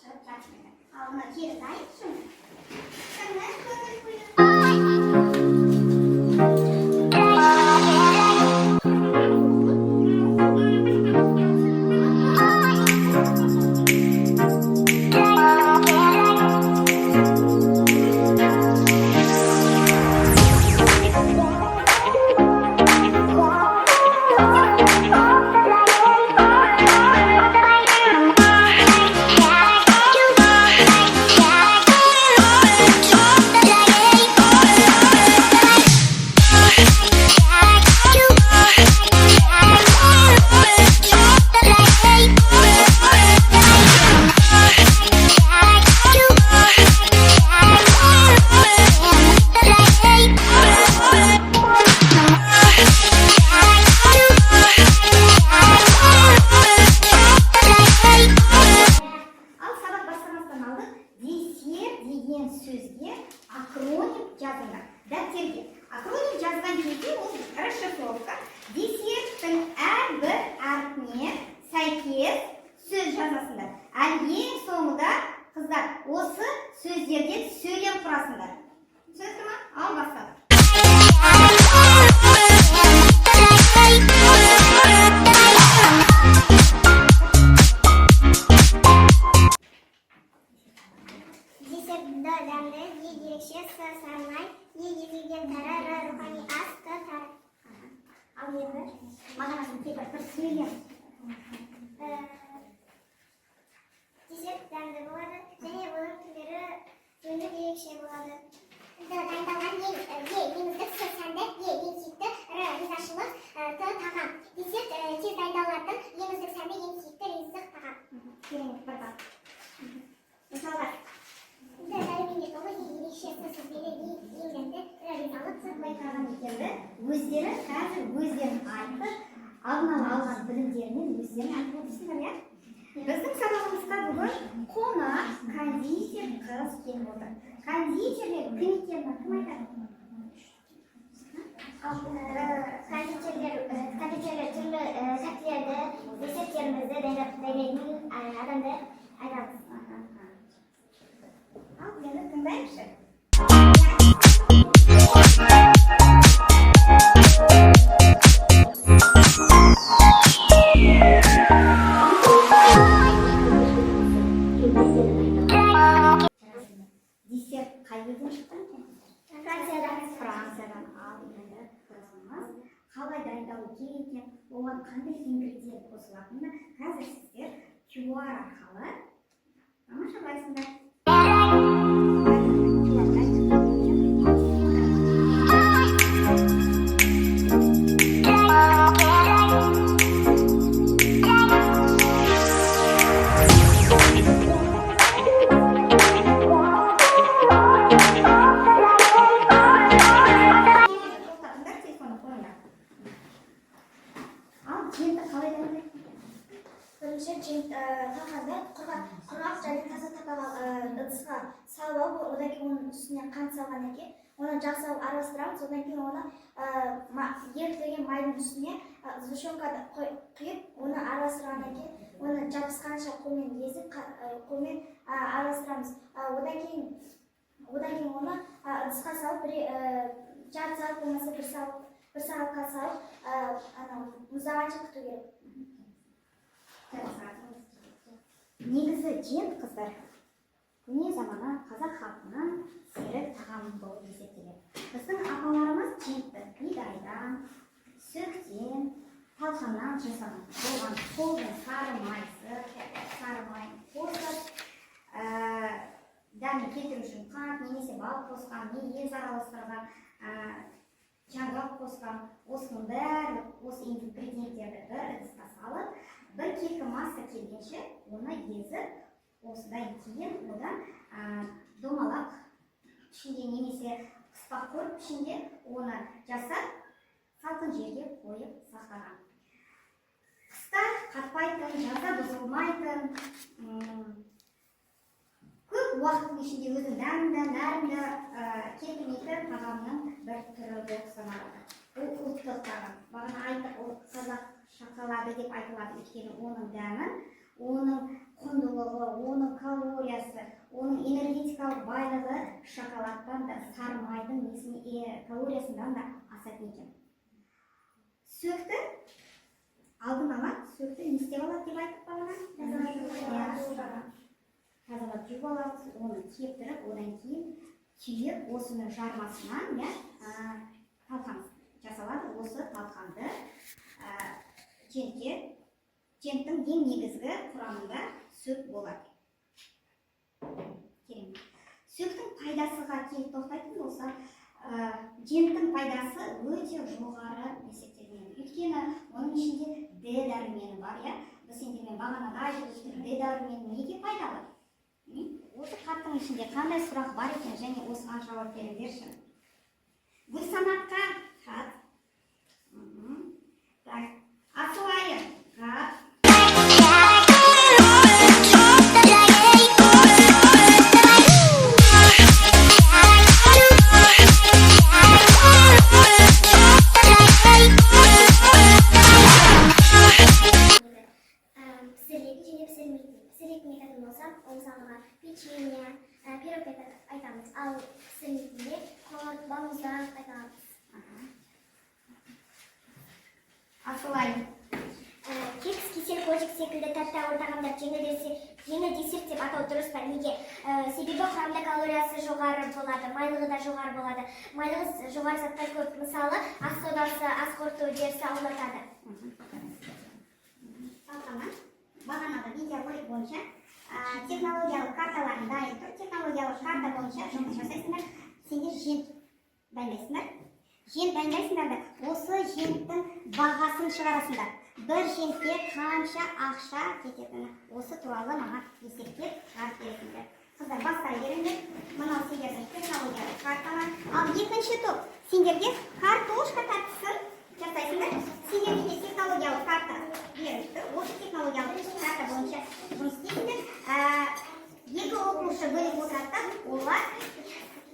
шығып жатыр. Ал мына кері дайын шыны. Шыны көңіл құйып. Сөзге акроним жазыңдар. Дәптерге акроним жазған кезде ол расшифровка. Десерттің әрбір әрпіне сәйкес сөз жазасыңдар. Ал ең соңында қыздар осы сөздерден сөйлем құрасыңдар. Түсінікті ме? Ал бастадық. Ал енді мағынасын тепір бір сөйлем. Десерт дәмді болады, және оның түрлері бөлек ерекше болады. Дайындалған ең үздік сәнді, ең сүйікті ризашылық тағам. Десерт тез дайындалатын ең үздік сәнді, ең сүйікті ризық тағам. Керемет бір бап. Мысалға дәлменге толы ерекше сөздері ең дәмді ризалық байқаған екенді өздері қазір өздерін айтып, алдын алған білімдерімен өздерін айтып отырсыңдар, иә? Біздің сабағымызға бүгін қонақ кондитер қыз келіп отыр. Кондитерлер кім екенін кім айтады? Кондитерлер түрлі тәттілерді, десерттерімізді дайындайтын адамды айтады. Ал енді тыңдайықшы. Десерт қай елден шыққан екен? Франциядан. Ал енді қызымыз қалай дайындалу керек екен, оған қандай ингредиент қосылатынын қазір сіздер QR арқылы тамашалайсыңдар. Құрғақ және таза тапаған ыдысқа салып алып, одан кейін оның үстіне қант салғаннан кейін, оны жақсы араластырамыз. Одан кейін оны ерітілген майдың үстіне сгущенканы құйып, оны араластырғаннан кейін, оны жабысқанша қолмен езіп, қолмен араластырамыз. Одан кейін оны ыдысқа салып, жарты сағат болмаса бір сағатқа салып, мұздағанша күту керек. Негізі жент қыздар көне замана қазақ халқының серік тағамы болып есептеледі. Біздің апаларымыз жентті бидайдан, сөктен, талқаннан жасаған болған қолдың сары майын қосып, дәмін келтіру үшін қант немесе бал қосқан, не ез араластырған, жаңғақ қосқан, осының бәрі осы ингредиенттерді бір ыдысқа салып, бір кекі масса келгенше оны езіп, осыдан кейін одан домалақ пішінде немесе қыспақ көріп пішінде оны жасап, салқын жерге қойып сақтаған. Қыста қатпайтын, жазда бұзылмайтын, көп уақыттың ішінде өзінің дәмді, нәрімді кетірмейтін тағамның бір түрі болып саналады. Бұл ұлттық тағам. Бағана айттық, ол қазақ шоколады деп айтылады, өйткені оның дәмін, оның құндылығы сыйлығы, оның калориясы, оның энергетикалық байлығы шоколадтан да, сары майдың калориясынан да асатын екен. Сөкті алдын ала, сөкті не істеп алады деп айтып бағана? Тазалап жуып аламыз, оны кептіріп, одан кейін түйіп, осының жармасынан талқан жасалады. Осы талқанды женттің ең негізгі құрамында сөк болады. Сөктің пайдасыға келіп тоқтайтын болса, женттің пайдасы өте жоғары есептелінеді. Өйткені оның ішінде Д дәрумені бар, біз сендермен бағанада айтып өттік, Д дәрумені неге пайдалы? Осы хаттың ішінде қандай сұрақ бар екен, және осыған жауап беріңдерші. Гүлсанатқа хат. Асылайы хат. Печенье, пирог айтамыз, ал пісірмейтінде қорт, балмұздақ айтамыз. Асылай. Кекс, кесел, кожик секілді тәтті ауыр тағамдар жеңіл десерт деп атау дұрыс па? Неге? Себебі құрамында калориясы жоғары болады, майлығы да жоғары болады. Майлығы жоғары заттар көп, мысалы, ас содасы, ас қорты үдерісі аулатады. Бағанағы видеоролик бойынша технологиялық карталарын дайын тұр. Технологиялық карта бойынша жұмыс жасайсыңдар. Сендер жент дайындайсыңдар. Жент дайындайсыңдар да осы женттің бағасын шығарасыңдар. Бір жентке қанша ақша кететіні осы туралы маған есептеп шығарып бересіңдер. Қыздар, бастай беріңдер. Мынау сендердің технологиялық карталар. Ал екінші топ сендерге картошка тартысын жасайсыңдар. Сендерге технологиялық карта беріліп тұр. Осы технологиялық карта бойынша жұмыс істейсіңдер. Екі оқушы бөліп отырады, олар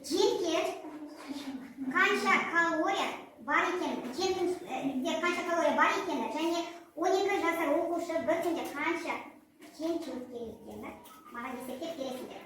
жентке қанша калория бар екені, жентінде қанша калория бар екені, және 12 жасар оқушы бір күнде қанша жент жеуі керек екені маған есептеп бересіңдер.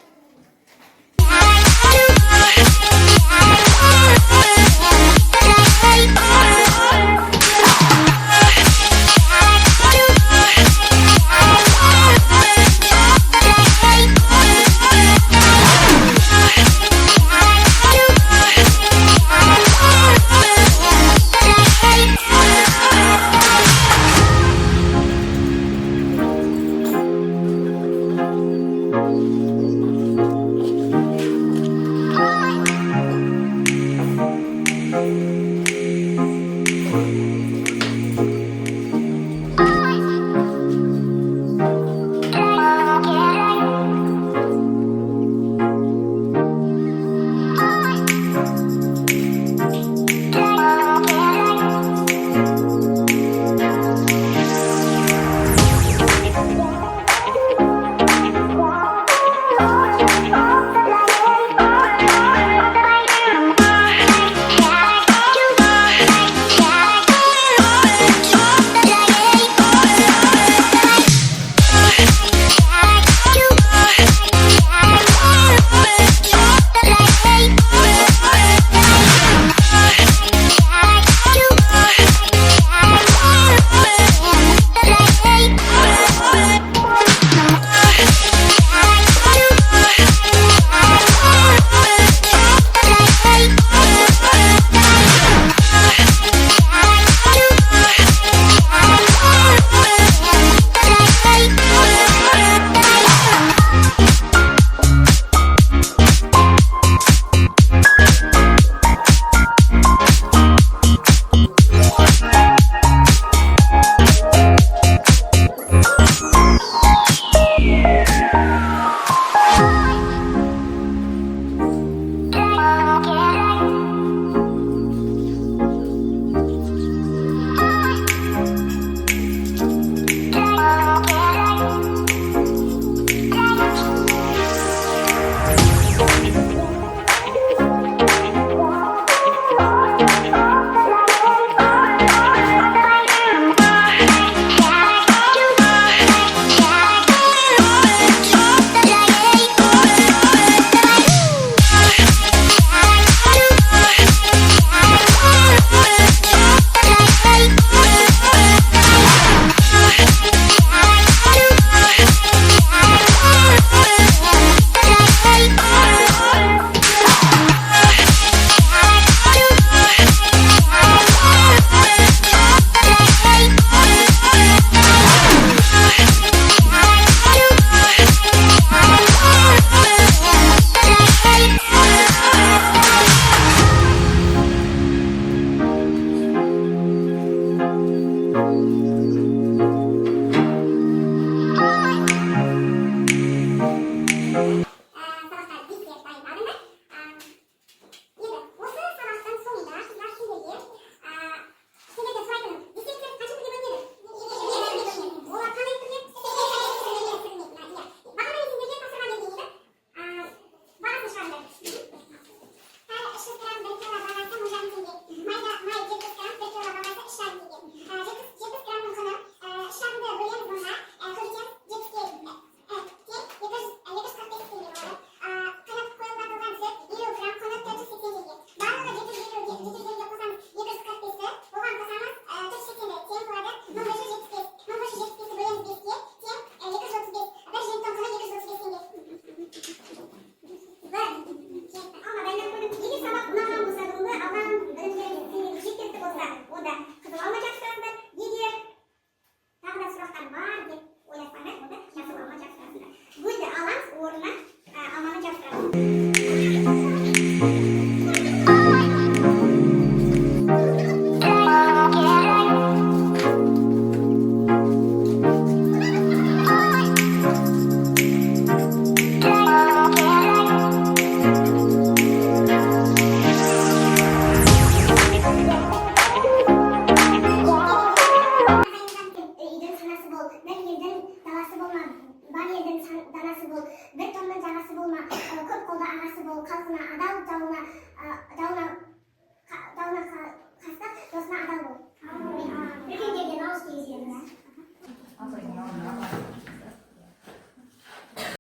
o'rnina almani gapiradi.